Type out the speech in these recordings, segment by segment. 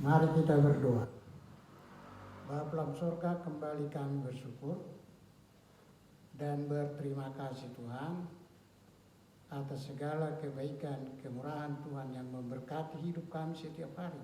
Mari kita berdoa. Bapa dalam surga, kembali kami bersyukur dan berterima kasih Tuhan atas segala kebaikan, kemurahan Tuhan yang memberkati hidup kami setiap hari.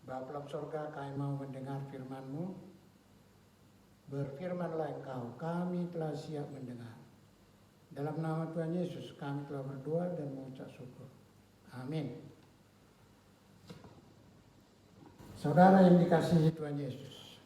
Bapa dalam surga, kami mau mendengar firman-Mu. Berfirmanlah Engkau, kami telah siap mendengar. Dalam nama Tuhan Yesus kami telah berdoa dan mengucap syukur. Amin. Saudara yang dikasihi Tuhan Yesus,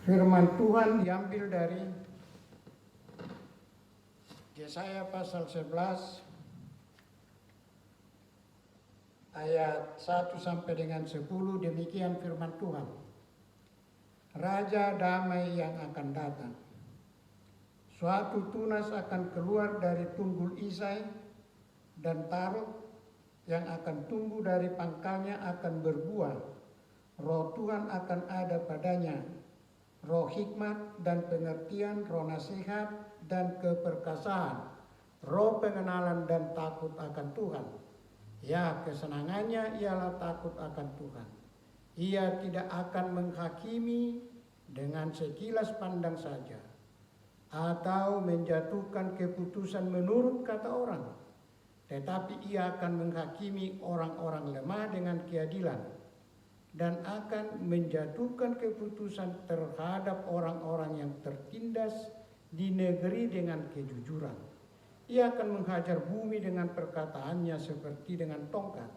firman Tuhan diambil dari Yesaya pasal 11 ayat 1 sampai dengan 10. Demikian firman Tuhan. Raja damai yang akan datang. Suatu tunas akan keluar dari tunggul Isai, dan taruk yang akan tumbuh dari pangkalnya akan berbuah. Roh Tuhan akan ada padanya, roh hikmat dan pengertian, roh nasihat dan keperkasaan, roh pengenalan dan takut akan Tuhan. Ya, kesenangannya ialah takut akan Tuhan. Ia tidak akan menghakimi dengan sekilas pandang saja, atau menjatuhkan keputusan menurut kata orang, tetapi ia akan menghakimi orang-orang lemah dengan keadilan, dan akan menjatuhkan keputusan terhadap orang-orang yang tertindas di negeri dengan kejujuran. Ia akan menghajar bumi dengan perkataannya seperti dengan tongkat,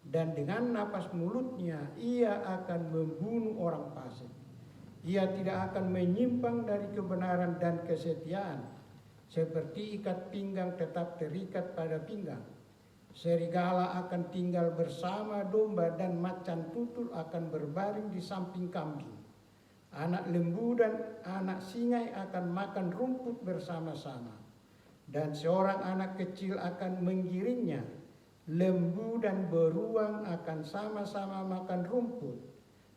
dan dengan napas mulutnya ia akan membunuh orang fasik. Ia tidak akan menyimpang dari kebenaran dan kesetiaan. Seperti ikat pinggang tetap terikat pada pinggang. Serigala akan tinggal bersama domba, dan macan tutul akan berbaring di samping kambing. Anak lembu dan anak singai akan makan rumput bersama-sama, dan seorang anak kecil akan menggiringnya. Lembu dan beruang akan sama-sama makan rumput,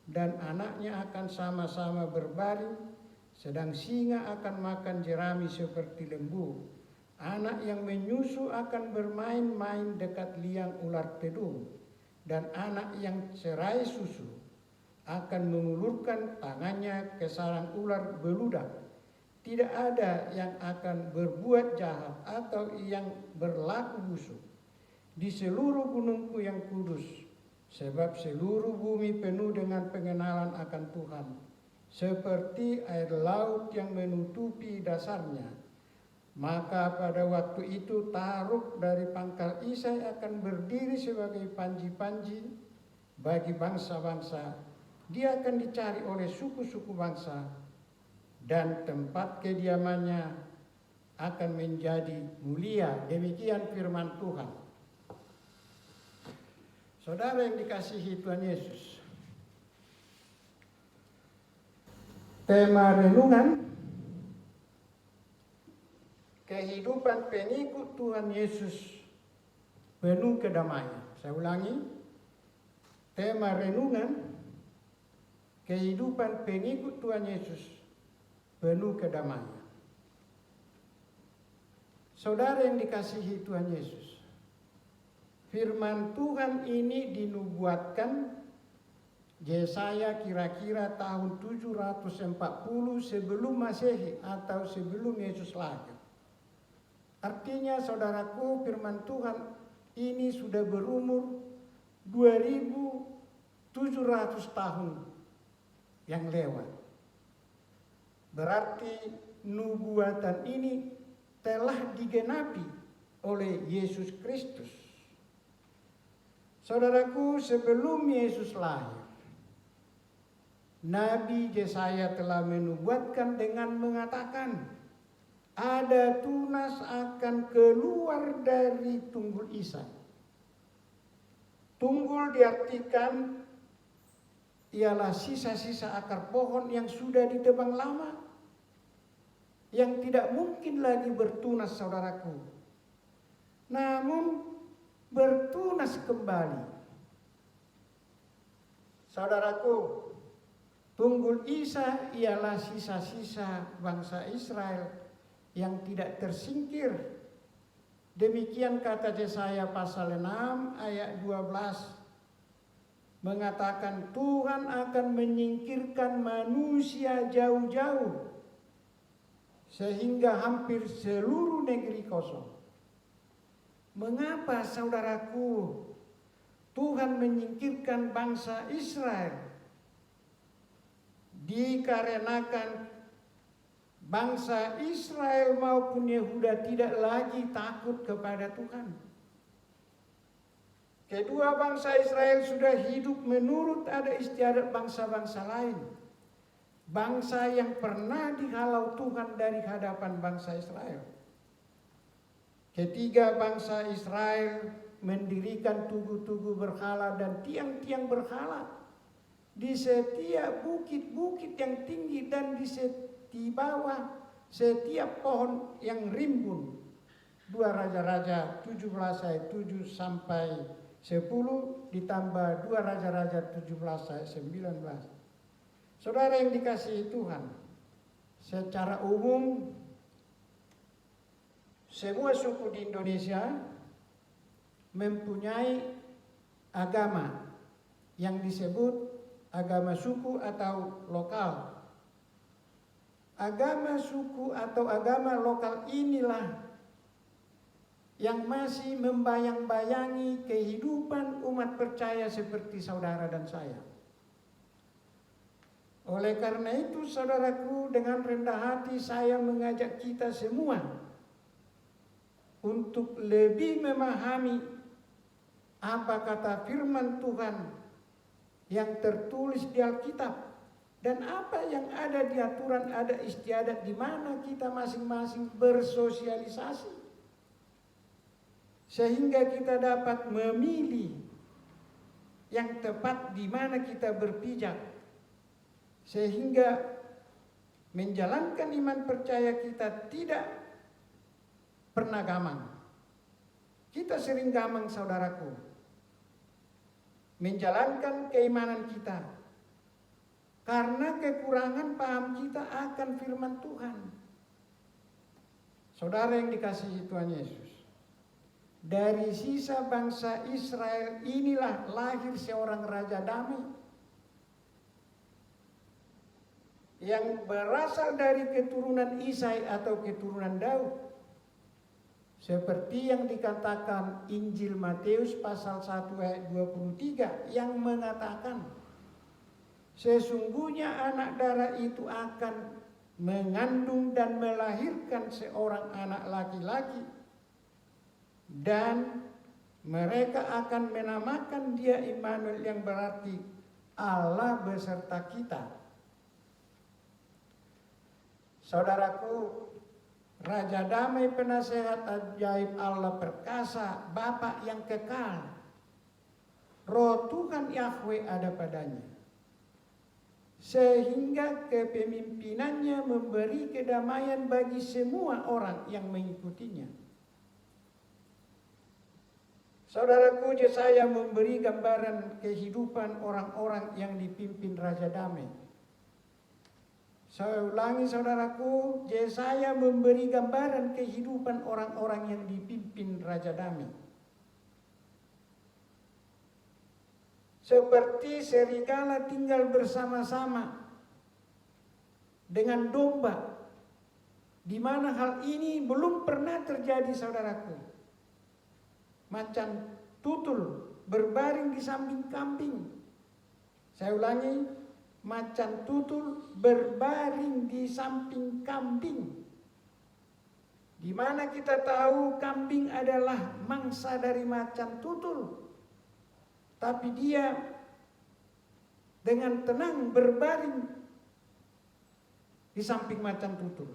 dan anaknya akan sama-sama berbaring. Sedang singa akan makan jerami seperti lembu. Anak yang menyusu akan bermain-main dekat liang ular tedung, dan anak yang cerai susu akan mengulurkan tangannya ke sarang ular beludak. Tidak ada yang akan berbuat jahat atau yang berlaku busuk di seluruh gunungku yang kudus, sebab seluruh bumi penuh dengan pengenalan akan Tuhan, seperti air laut yang menutupi dasarnya. Maka pada waktu itu taruk dari pangkal Isai akan berdiri sebagai panji-panji bagi bangsa-bangsa. Dia akan dicari oleh suku-suku bangsa, dan tempat kediamannya akan menjadi mulia. Demikian firman Tuhan. Saudara yang dikasihi Tuhan Yesus, tema renungan, kehidupan pengikut Tuhan Yesus penuh kedamaian. Saya ulangi, tema renungan, kehidupan pengikut Tuhan Yesus penuh kedamaian. Saudara yang dikasihi Tuhan Yesus, firman Tuhan ini dinubuatkan Yesaya kira-kira tahun 740 sebelum Masehi atau sebelum Yesus lahir. Artinya saudaraku, firman Tuhan ini sudah berumur 2700 tahun yang lewat. Berarti nubuatan ini telah digenapi oleh Yesus Kristus. Saudaraku, sebelum Yesus lahir, Nabi Yesaya telah menubuatkan dengan mengatakan, ada tunas akan keluar dari tunggul Isai. Tunggul diartikan ialah sisa-sisa akar pohon yang sudah ditebang lama, yang tidak mungkin lagi bertunas, saudaraku, namun bertunas kembali. Saudaraku, tunggul Isai ialah sisa-sisa bangsa Israel yang tidak tersingkir Demikian kata Yesaya pasal 6 ayat 12 mengatakan Tuhan akan menyingkirkan manusia jauh-jauh sehingga hampir seluruh negeri kosong. Mengapa saudaraku Tuhan menyingkirkan bangsa Israel? Dikarenakan bangsa Israel maupun Yehuda tidak lagi takut kepada Tuhan. Kedua bangsa Israel sudah hidup menurut ada istiadat bangsa-bangsa lain. Bangsa yang pernah dihalau Tuhan dari hadapan bangsa Israel. Ketiga bangsa Israel mendirikan tugu-tugu berhala dan tiang-tiang berhala di setiap bukit-bukit yang tinggi dan di bawah setiap pohon yang rimbun. 2 Raja-Raja 17 ayat 7 sampai 10 ditambah 2 Raja-Raja 17 ayat 19. Saudara yang dikasihi Tuhan, secara umum semua suku di Indonesia mempunyai agama yang disebut agama suku atau lokal. Agama suku atau agama lokal inilah yang masih membayang-bayangi kehidupan umat percaya seperti saudara dan saya. Oleh karena itu, saudaraku, dengan rendah hati saya mengajak kita semua untuk lebih memahami apa kata firman Tuhan yang tertulis di Alkitab dan apa yang ada di aturan ada istiadat di mana kita masing-masing bersosialisasi sehingga kita dapat memilih yang tepat di mana kita berpijak sehingga menjalankan iman percaya kita tidak pernah gamang. Kita sering gamang, saudaraku, menjalankan keimanan kita karena kekurangan paham kita akan firman Tuhan. Saudara yang dikasihi Tuhan Yesus, dari sisa bangsa Israel inilah lahir seorang raja damai yang berasal dari keturunan Isai atau keturunan Daud. Seperti yang dikatakan Injil Matius pasal 1 ayat 23 yang mengatakan sesungguhnya anak darah itu akan mengandung dan melahirkan seorang anak laki-laki dan mereka akan menamakan dia Immanuel yang berarti Allah beserta kita. Saudaraku, Raja Damai, penasehat ajaib Allah perkasa, Bapa yang kekal, Roh Tuhan Yahweh ada padanya, sehingga kepemimpinannya memberi kedamaian bagi semua orang yang mengikutinya. Saudaraku, Yesaya memberi gambaran kehidupan orang-orang yang dipimpin Raja Damai. Saya ulangi, saudaraku, Yesaya memberi gambaran kehidupan orang-orang yang dipimpin Raja Damai. Seperti serigala tinggal bersama-sama dengan domba, di mana hal ini belum pernah terjadi, saudaraku. Macan tutul berbaring di samping kambing. Saya ulangi, macan tutul berbaring di samping kambing. Di mana kita tahu kambing adalah mangsa dari macan tutul. Tapi dia dengan tenang berbaring di samping macan tutul.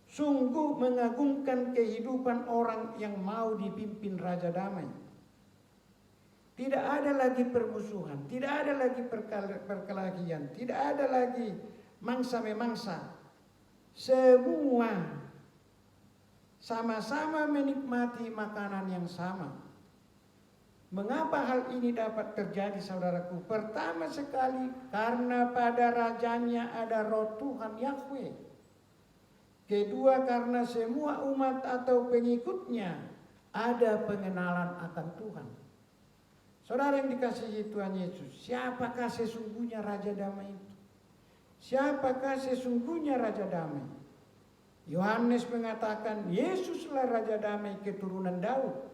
Sungguh mengagumkan kehidupan orang yang mau dipimpin Raja Damai. Tidak ada lagi permusuhan, tidak ada lagi perkelahian, tidak ada lagi mangsa-memangsa. Semua sama-sama menikmati makanan yang sama. Mengapa hal ini dapat terjadi, saudaraku? Pertama sekali, karena pada rajanya ada Roh Tuhan Yahweh. Kedua, karena semua umat atau pengikutnya ada pengenalan akan Tuhan. Saudara yang dikasihi Tuhan Yesus, siapakah sesungguhnya Raja Damai itu? Siapakah sesungguhnya Raja Damai? Yohanes mengatakan Yesuslah Raja Damai keturunan Daud.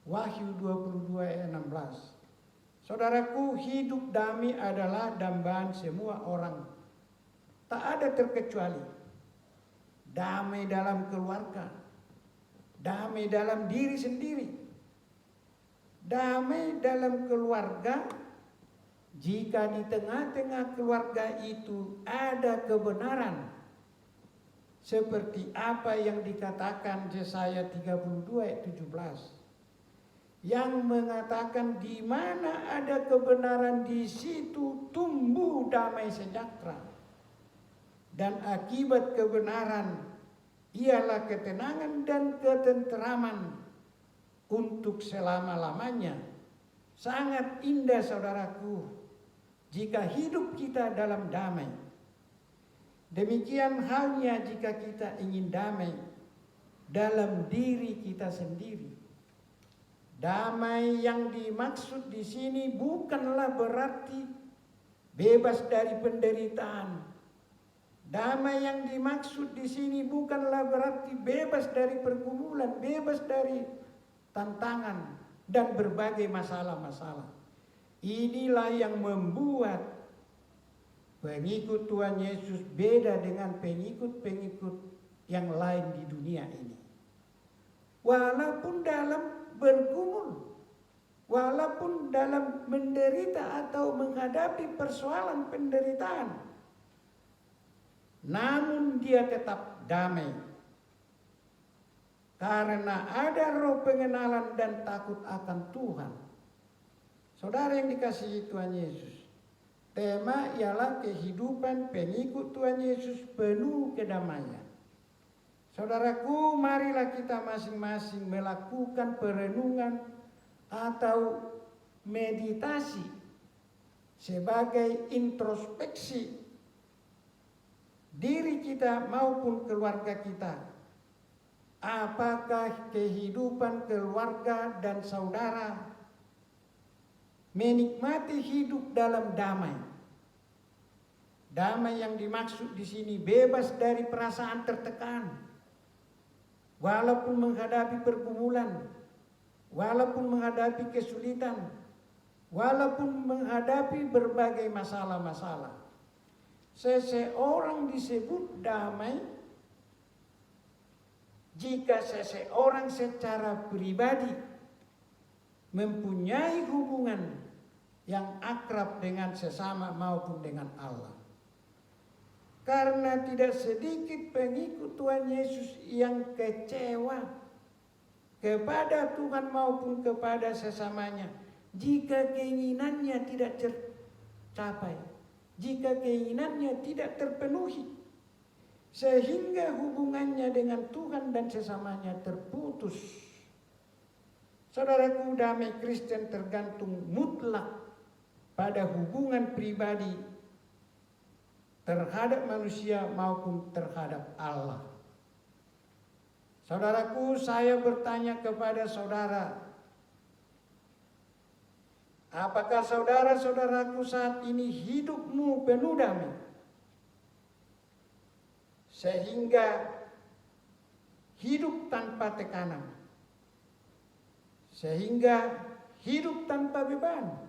Wahyu 22 ayat 16. Saudaraku, hidup damai adalah dambaan semua orang. Tak ada terkecuali. Damai dalam keluarga. Damai dalam diri sendiri. Damai dalam keluarga jika di tengah-tengah keluarga itu ada kebenaran. Seperti apa yang dikatakan Yesaya 32 ayat 17. Yang mengatakan di mana ada kebenaran di situ tumbuh damai sejahtera. Dan akibat kebenaran ialah ketenangan dan ketenteraman untuk selama-lamanya. Sangat indah saudaraku jika hidup kita dalam damai. Demikian halnya jika kita ingin damai dalam diri kita sendiri. Damai yang dimaksud di sini bukanlah berarti bebas dari penderitaan. Damai yang dimaksud di sini bukanlah berarti bebas dari pergumulan, bebas dari tantangan dan berbagai masalah-masalah. Inilah yang membuat pengikut Tuhan Yesus beda dengan pengikut-pengikut yang lain di dunia ini. Walaupun dalam bergumul, walaupun dalam menderita atau menghadapi persoalan penderitaan, namun dia tetap damai. Karena ada roh pengenalan dan takut akan Tuhan. Saudara yang dikasihi Tuhan Yesus, tema ialah kehidupan pengikut Tuhan Yesus penuh kedamaian. Saudaraku, marilah kita masing-masing melakukan perenungan atau meditasi sebagai introspeksi diri kita maupun keluarga kita. Apakah kehidupan keluarga dan saudara menikmati hidup dalam damai? Damai yang dimaksud di sini bebas dari perasaan tertekan. Walaupun menghadapi pergumulan, walaupun menghadapi kesulitan, walaupun menghadapi berbagai masalah-masalah. Seseorang disebut damai jika seseorang secara pribadi mempunyai hubungan yang akrab dengan sesama maupun dengan Allah. Karena tidak sedikit pengikut Tuhan Yesus yang kecewa kepada Tuhan maupun kepada sesamanya jika keinginannya tidak tercapai, jika keinginannya tidak terpenuhi, sehingga hubungannya dengan Tuhan dan sesamanya terputus. Saudaraku, damai Kristen tergantung mutlak pada hubungan pribadi terhadap manusia maupun terhadap Allah. Saudaraku, saya bertanya kepada saudara, apakah saudara-saudaraku saat ini hidupmu penuh damai? Sehingga hidup tanpa tekanan, sehingga hidup tanpa beban,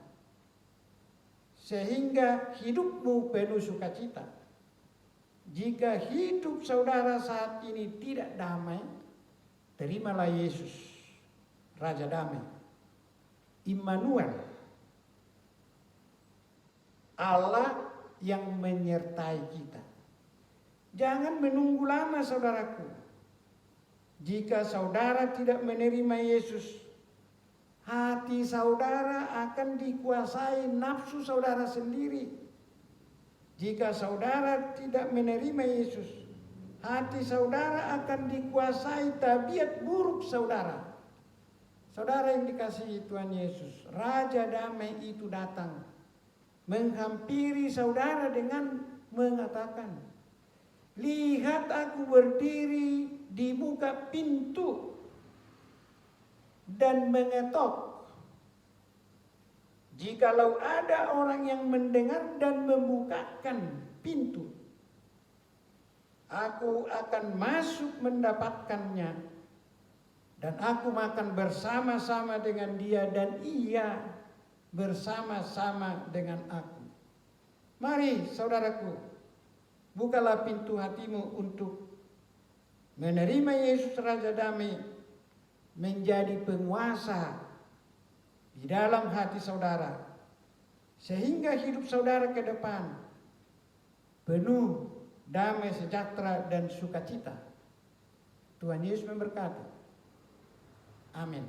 sehingga hidupmu penuh sukacita. Jika hidup saudara saat ini tidak damai, terimalah Yesus, Raja Damai, Immanuel, Allah yang menyertai kita. Jangan menunggu lama saudaraku. Jika saudara tidak menerima Yesus, hati saudara akan dikuasai nafsu saudara sendiri. Jika saudara tidak menerima Yesus, hati saudara akan dikuasai tabiat buruk saudara. Saudara yang dikasihi Tuhan Yesus, Raja Damai itu datang menghampiri saudara dengan mengatakan, Lihat aku berdiri di muka pintu dan mengetok. Jikalau ada orang yang mendengar dan membukakan pintu, aku akan masuk mendapatkannya, dan aku makan bersama-sama dengan dia dan ia bersama-sama dengan aku. Mari saudaraku, bukalah pintu hatimu untuk menerima Yesus Raja Damai menjadi penguasa di dalam hati saudara, sehingga hidup saudara ke depan penuh damai, sejahtera, dan sukacita. Tuhan Yesus memberkati. Amin.